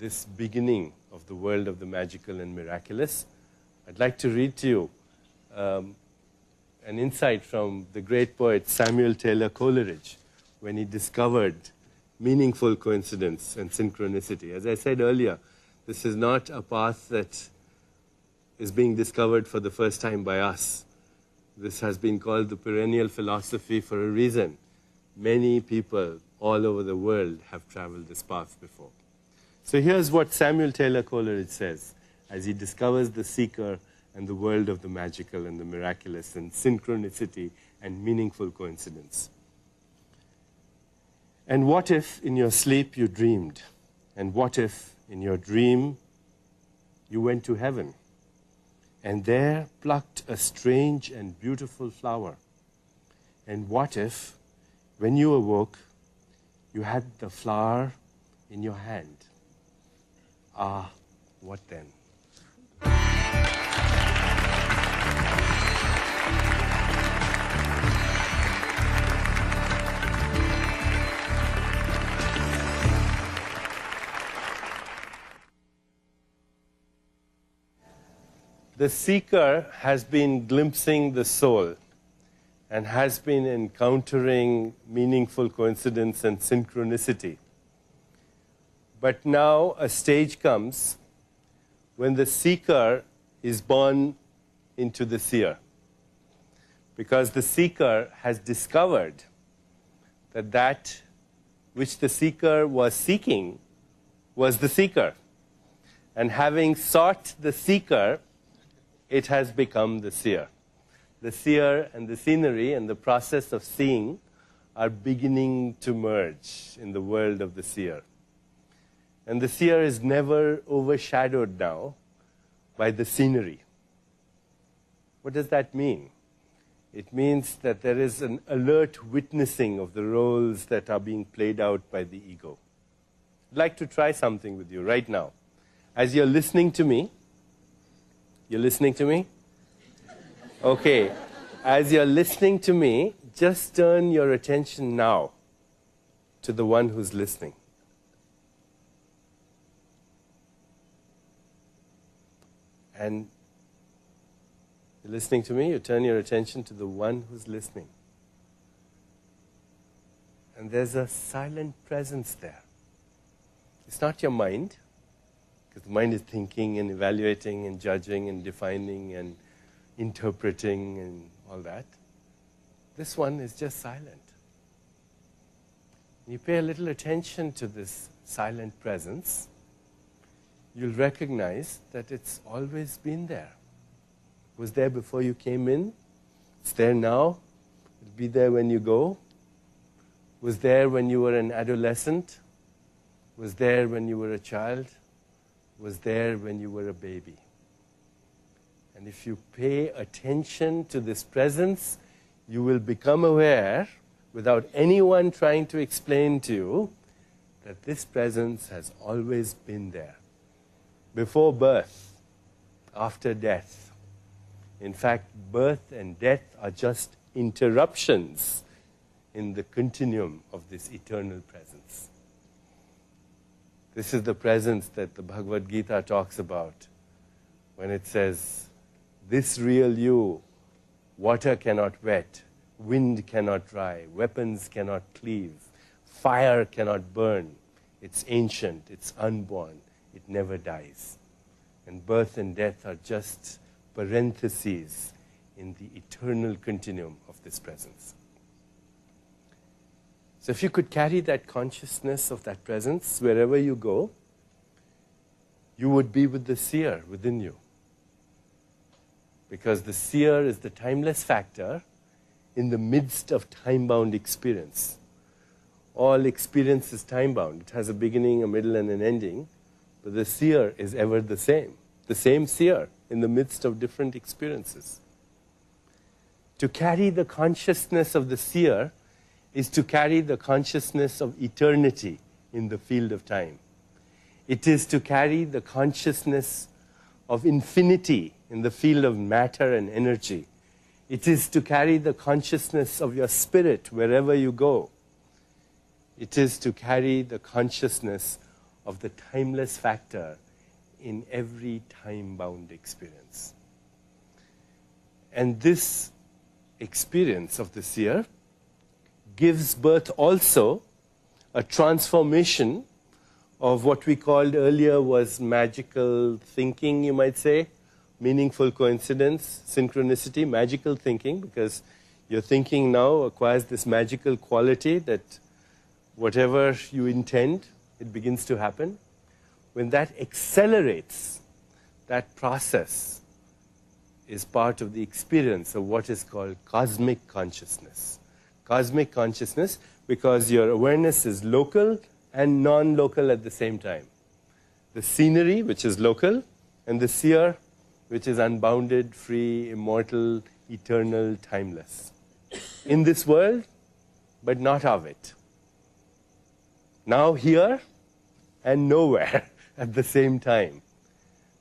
This beginning of the world of the magical and miraculous, I'd like to read to you an insight from the great poet Samuel Taylor Coleridge when he discovered meaningful coincidence and synchronicity. As I said earlier, this is not a path that is being discovered for the first time by us. This has been called the perennial philosophy for a reason. Many people all over the world have traveled this path before. So here's what Samuel Taylor Coleridge says as he discovers the seeker and the world of the magical and the miraculous and synchronicity and meaningful coincidence. And what if in your sleep you dreamed? And what if in your dream you went to heaven and there plucked a strange and beautiful flower? And what if when you awoke you had the flower in your hand? Ah, what then? The seeker has been glimpsing the soul and has been encountering meaningful coincidence and synchronicity. But now a stage comes when the seeker is born into the seer, because the seeker has discovered that that which the seeker was seeking was the seeker. And having sought the seeker, it has become the seer. The seer and the scenery and the process of seeing are beginning to merge in the world of the seer. And the seer is never overshadowed now by the scenery. What does that mean? It means that there is an alert witnessing of the roles that are being played out by the ego. I'd like to try something with you right now. As you're listening to me, you're listening to me? Okay. As you're listening to me, just turn your attention now to the one who's listening. And you're listening to me, you turn your attention to the one who's listening. And there's a silent presence there. It's not your mind, because the mind is thinking and evaluating and judging and defining and interpreting and all that. This one is just silent. You pay a little attention to this silent presence, you'll recognize that it's always been there. It was there before you came in. It's there now. It'll be there when you go. It was there when you were an adolescent. It was there when you were a child. It was there when you were a baby. And if you pay attention to this presence, you will become aware, without anyone trying to explain to you, that this presence has always been there. Before birth, after death. In fact, birth and death are just interruptions in the continuum of this eternal presence. This is the presence that the Bhagavad Gita talks about when it says, this real you, water cannot wet, wind cannot dry, weapons cannot cleave, fire cannot burn. It's ancient, it's unborn, it never dies. And birth and death are just parentheses in the eternal continuum of this presence. So if you could carry that consciousness of that presence wherever you go, you would be with the seer within you. Because the seer is the timeless factor in the midst of time-bound experience. All experience is time-bound. It has a beginning, a middle, and an ending. But the seer is ever the same seer in the midst of different experiences. To carry the consciousness of the seer is to carry the consciousness of eternity in the field of time. It is to carry the consciousness of infinity in the field of matter and energy. It is to carry the consciousness of your spirit wherever you go. It is to carry the consciousness of the timeless factor in every time-bound experience. And this experience of the seer gives birth also a transformation of what we called earlier was magical thinking, you might say, meaningful coincidence, synchronicity, magical thinking, because your thinking now acquires this magical quality that whatever you intend, it begins to happen. When that accelerates, that process is part of the experience of what is called cosmic consciousness. Cosmic consciousness because your awareness is local and non-local at the same time. The scenery, which is local, and the seer, which is unbounded, free, immortal, eternal, timeless. In this world, but not of it. Now here and nowhere at the same time.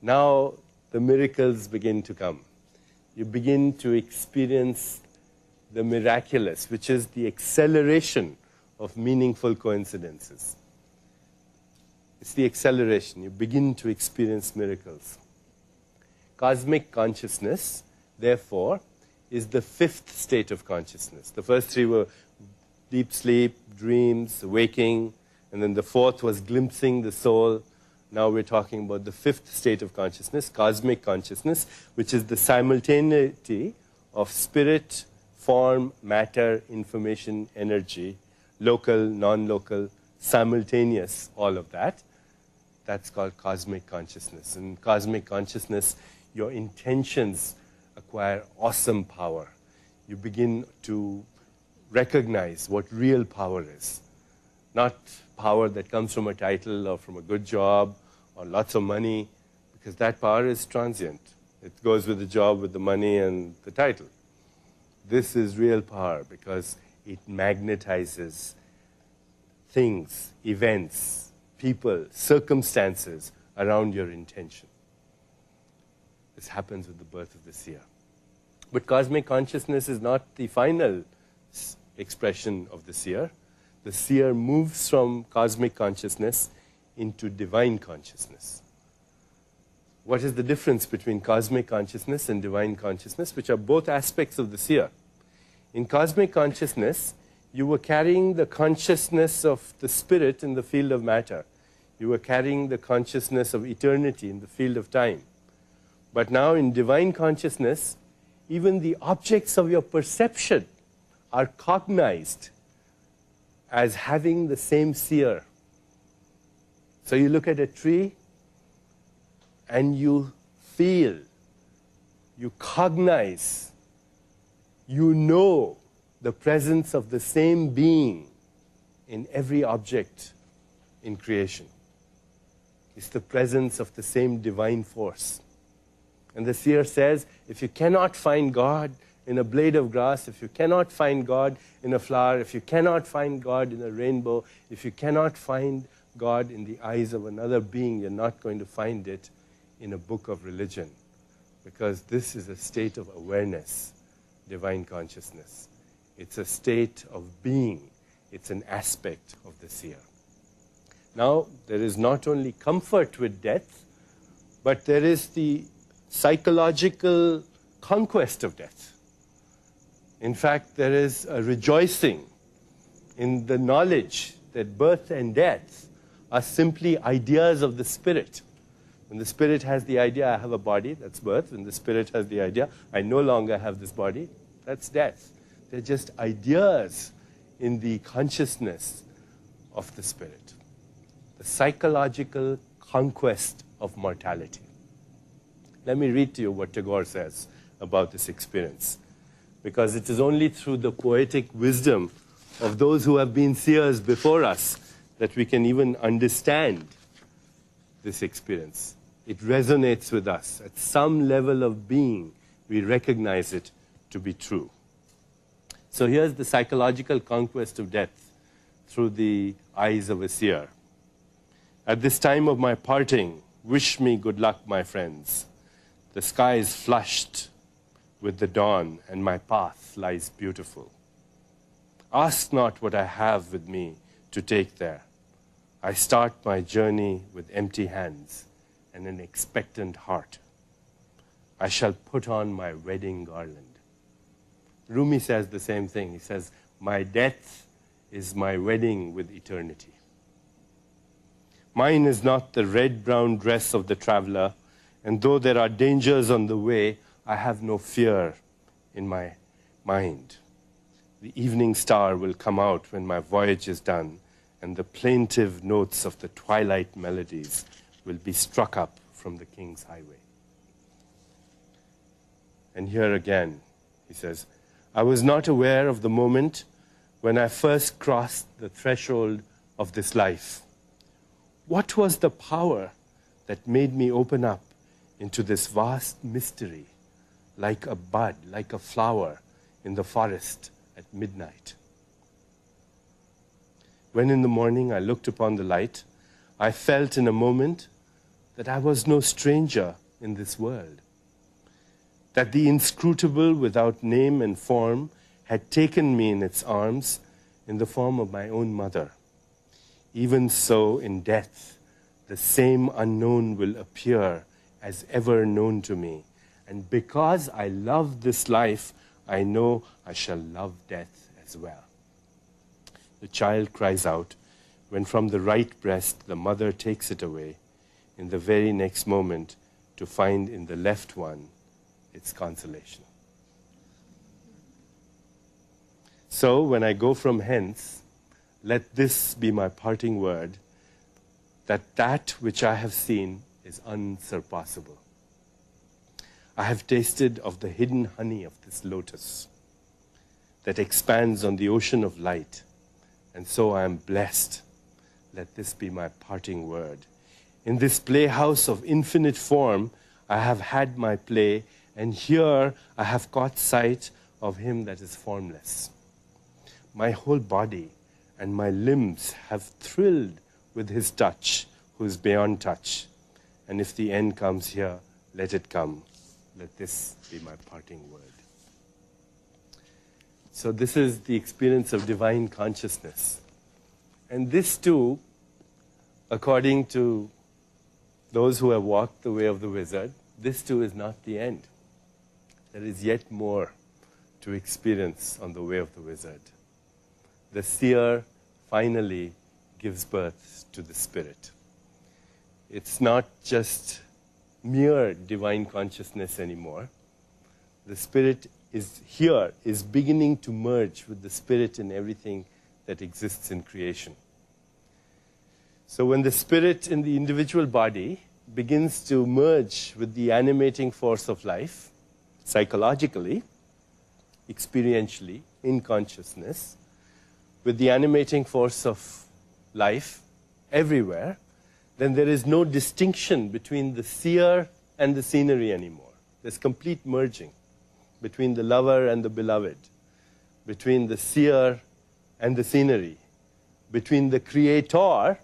Now the miracles begin to come. You begin to experience the miraculous, which is the acceleration of meaningful coincidences. It's the acceleration. You begin to experience miracles. Cosmic consciousness, therefore, is the fifth state of consciousness. The first three were deep sleep, dreams, waking, and then the fourth was glimpsing the soul. Now we're talking about the fifth state of consciousness, cosmic consciousness, which is the simultaneity of spirit, form, matter, information, energy, local, non-local, simultaneous, all of that. That's called cosmic consciousness. In cosmic consciousness, your intentions acquire awesome power. You begin to recognize what real power is. Not power that comes from a title or from a good job or lots of money, because that power is transient. It goes with the job, with the money, and the title. This is real power because it magnetizes things, events, people, circumstances around your intention. This happens with the birth of the seer. But cosmic consciousness is not the final expression of the seer. The seer moves from cosmic consciousness into divine consciousness. What is the difference between cosmic consciousness and divine consciousness, which are both aspects of the seer? In cosmic consciousness, you were carrying the consciousness of the spirit in the field of matter. You were carrying the consciousness of eternity in the field of time. But now in divine consciousness, even the objects of your perception are cognized as having the same seer. So you look at a tree and you feel, you cognize, you know the presence of the same being in every object in creation. It's the presence of the same divine force. And the seer says, if you cannot find God in a blade of grass, if you cannot find God in a flower, if you cannot find God in a rainbow, if you cannot find God in the eyes of another being, you're not going to find it in a book of religion. Because this is a state of awareness, divine consciousness. It's a state of being. It's an aspect of the seer. Now, there is not only comfort with death, but there is the psychological conquest of death. In fact, there is a rejoicing in the knowledge that birth and death are simply ideas of the spirit. When the spirit has the idea, I have a body, that's birth. When the spirit has the idea, I no longer have this body, that's death. They're just ideas in the consciousness of the spirit. The psychological conquest of mortality. Let me read to you what Tagore says about this experience. Because it is only through the poetic wisdom of those who have been seers before us that we can even understand this experience. It resonates with us. At some level of being, we recognize it to be true. So here's the psychological conquest of death through the eyes of a seer. At this time of my parting, wish me good luck, my friends. The sky is flushed with the dawn, and my path lies beautiful. Ask not what I have with me to take there. I start my journey with empty hands and an expectant heart. I shall put on my wedding garland. Rumi says the same thing. He says, my death is my wedding with eternity. Mine is not the red-brown dress of the traveler, and though there are dangers on the way, I have no fear in my mind. The evening star will come out when my voyage is done, and the plaintive notes of the twilight melodies will be struck up from the king's highway. And here again, he says, I was not aware of the moment when I first crossed the threshold of this life. What was the power that made me open up into this vast mystery, like a bud, like a flower in the forest at midnight? When in the morning I looked upon the light, I felt in a moment that I was no stranger in this world, that the inscrutable without name and form had taken me in its arms in the form of my own mother. Even so, in death, the same unknown will appear as ever known to me. And because I love this life, I know I shall love death as well. The child cries out, when from the right breast the mother takes it away, in the very next moment to find in the left one its consolation. So when I go from hence, let this be my parting word, that which I have seen is unsurpassable. I have tasted of the hidden honey of this lotus that expands on the ocean of light, and so I am blessed. Let this be my parting word. In this playhouse of infinite form, I have had my play, and here I have caught sight of him that is formless. My whole body and my limbs have thrilled with his touch, who is beyond touch. And if the end comes here, let it come. Let this be my parting word. So this is the experience of divine consciousness. And this too, according to those who have walked the way of the wizard, this too is not the end. There is yet more to experience on the way of the wizard. The seer finally gives birth to the spirit. It's not just mere divine consciousness anymore. The spirit is here, is beginning to merge with the spirit in everything that exists in creation. So when the spirit in the individual body begins to merge with the animating force of life, psychologically, experientially, in consciousness, with the animating force of life everywhere, then there is no distinction between the seer and the scenery anymore. There's complete merging between the lover and the beloved, between the seer and the scenery, between the creator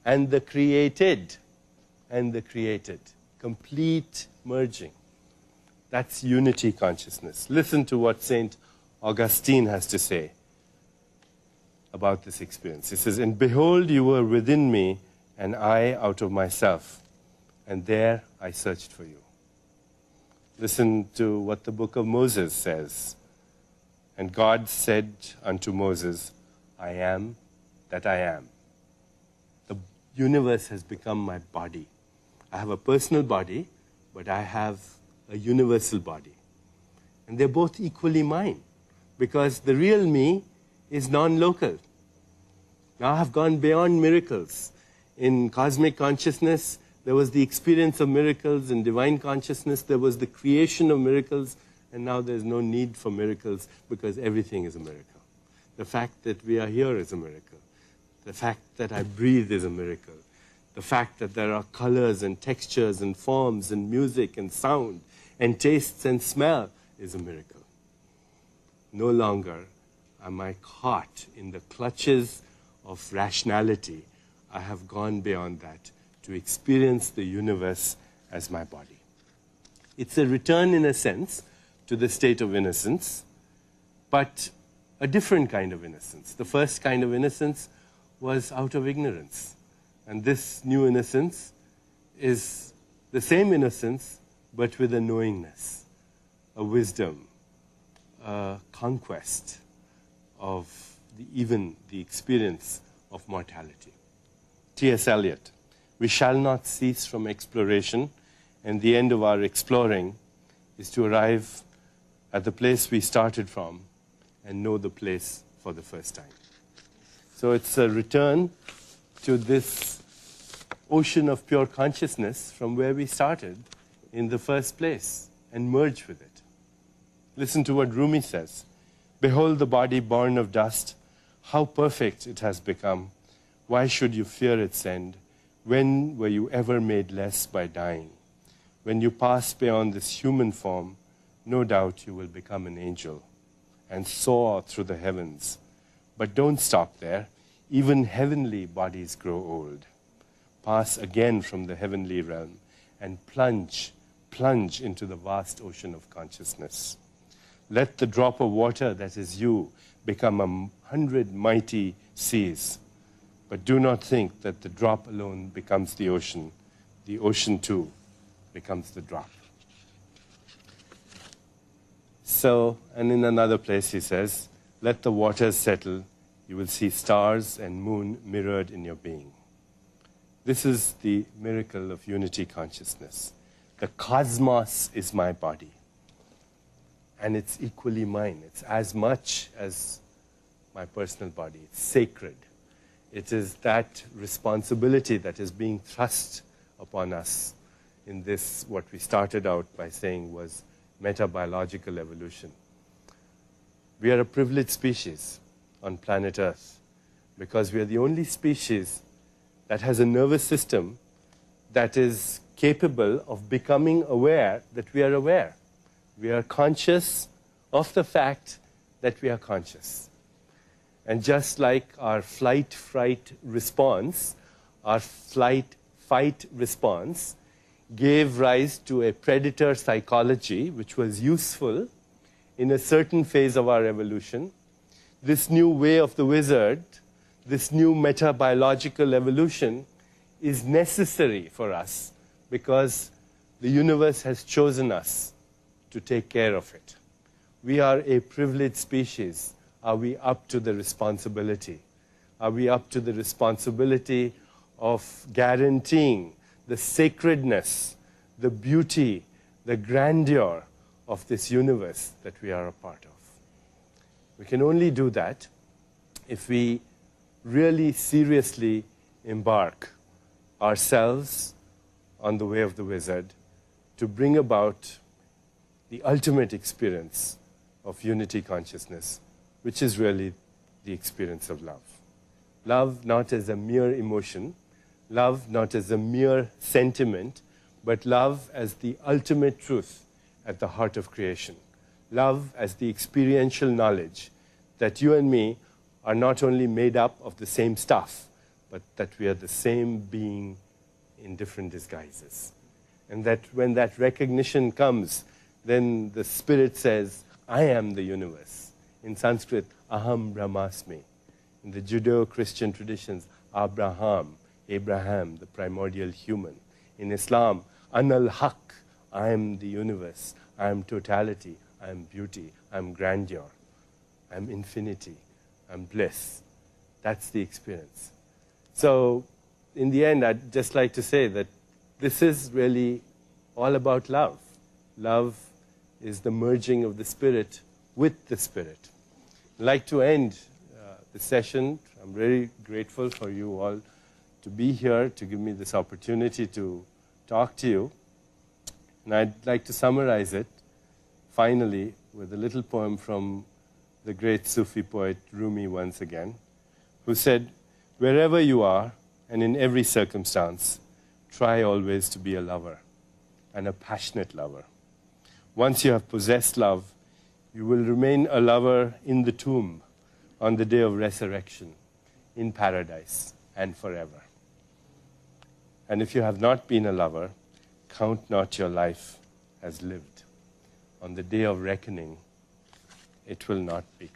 and the created, complete merging. That's unity consciousness. Listen to what St. Augustine has to say about this experience. He says, and behold, you were within me, and I out of myself, and there I searched for you. Listen to what the book of Moses says. And God said unto Moses, I am that I am. The universe has become my body. I have a personal body, but I have a universal body. And they're both equally mine, because the real me is non-local. Now I've gone beyond miracles. In cosmic consciousness, there was the experience of miracles. In divine consciousness, there was the creation of miracles. And now there's no need for miracles because everything is a miracle. The fact that we are here is a miracle. The fact that I breathe is a miracle. The fact that there are colors and textures and forms and music and sound and tastes and smell is a miracle. No longer am I caught in the clutches of rationality. I have gone beyond that to experience the universe as my body. It's a return, in a sense, to the state of innocence, but a different kind of innocence. The first kind of innocence was out of ignorance. And this new innocence is the same innocence, but with a knowingness, a wisdom, a conquest of even the experience of mortality. T.S. Eliot, we shall not cease from exploration, and the end of our exploring is to arrive at the place we started from and know the place for the first time. So it's a return to this ocean of pure consciousness from where we started in the first place and merge with it. Listen to what Rumi says. Behold the body born of dust, how perfect it has become. Why should you fear its end? When were you ever made less by dying? When you pass beyond this human form, no doubt you will become an angel and soar through the heavens. But don't stop there. Even heavenly bodies grow old. Pass again from the heavenly realm and plunge into the vast ocean of consciousness. Let the drop of water that is you become 100 mighty seas. But do not think that the drop alone becomes the ocean. The ocean too becomes the drop. So, and in another place he says, let the waters settle, you will see stars and moon mirrored in your being. This is the miracle of unity consciousness. The cosmos is my body. And it's equally mine. It's as much as my personal body. It's sacred. It is that responsibility that is being thrust upon us in this, what we started out by saying was metabiological evolution. We are a privileged species on planet Earth because we are the only species that has a nervous system that is capable of becoming aware that we are aware. We are conscious of the fact that we are conscious. And just like our flight-fright response, our flight-fight response gave rise to a predator psychology which was useful in a certain phase of our evolution, this new way of the wizard, this new metabiological evolution is necessary for us because the universe has chosen us to take care of it. We are a privileged species. Are we up to the responsibility? Are we up to the responsibility of guaranteeing the sacredness, the beauty, the grandeur of this universe that we are a part of? We can only do that if we really seriously embark ourselves on the way of the wizard to bring about the ultimate experience of unity consciousness, which is really the experience of love. Love not as a mere emotion, love not as a mere sentiment, but love as the ultimate truth at the heart of creation. Love as the experiential knowledge that you and me are not only made up of the same stuff, but that we are the same being in different disguises. And that when that recognition comes, then the Spirit says, I am the universe. In Sanskrit, Aham Brahmasmi. In the Judeo-Christian traditions, Abraham, the primordial human. In Islam, Anal Haq, I am the universe. I am totality. I am beauty. I am grandeur. I am infinity. I am bliss. That's the experience. So, in the end, I'd just like to say that this is really all about love. Love is the merging of the Spirit with the Spirit. I'd like to end the session. I'm very grateful for you all to be here, to give me this opportunity to talk to you. And I'd like to summarize it, finally, with a little poem from the great Sufi poet Rumi once again, who said, wherever you are and in every circumstance, try always to be a lover, and a passionate lover. Once you have possessed love, you will remain a lover in the tomb, on the day of resurrection in paradise and forever. And if you have not been a lover, count not your life as lived. On the day of reckoning, it will not be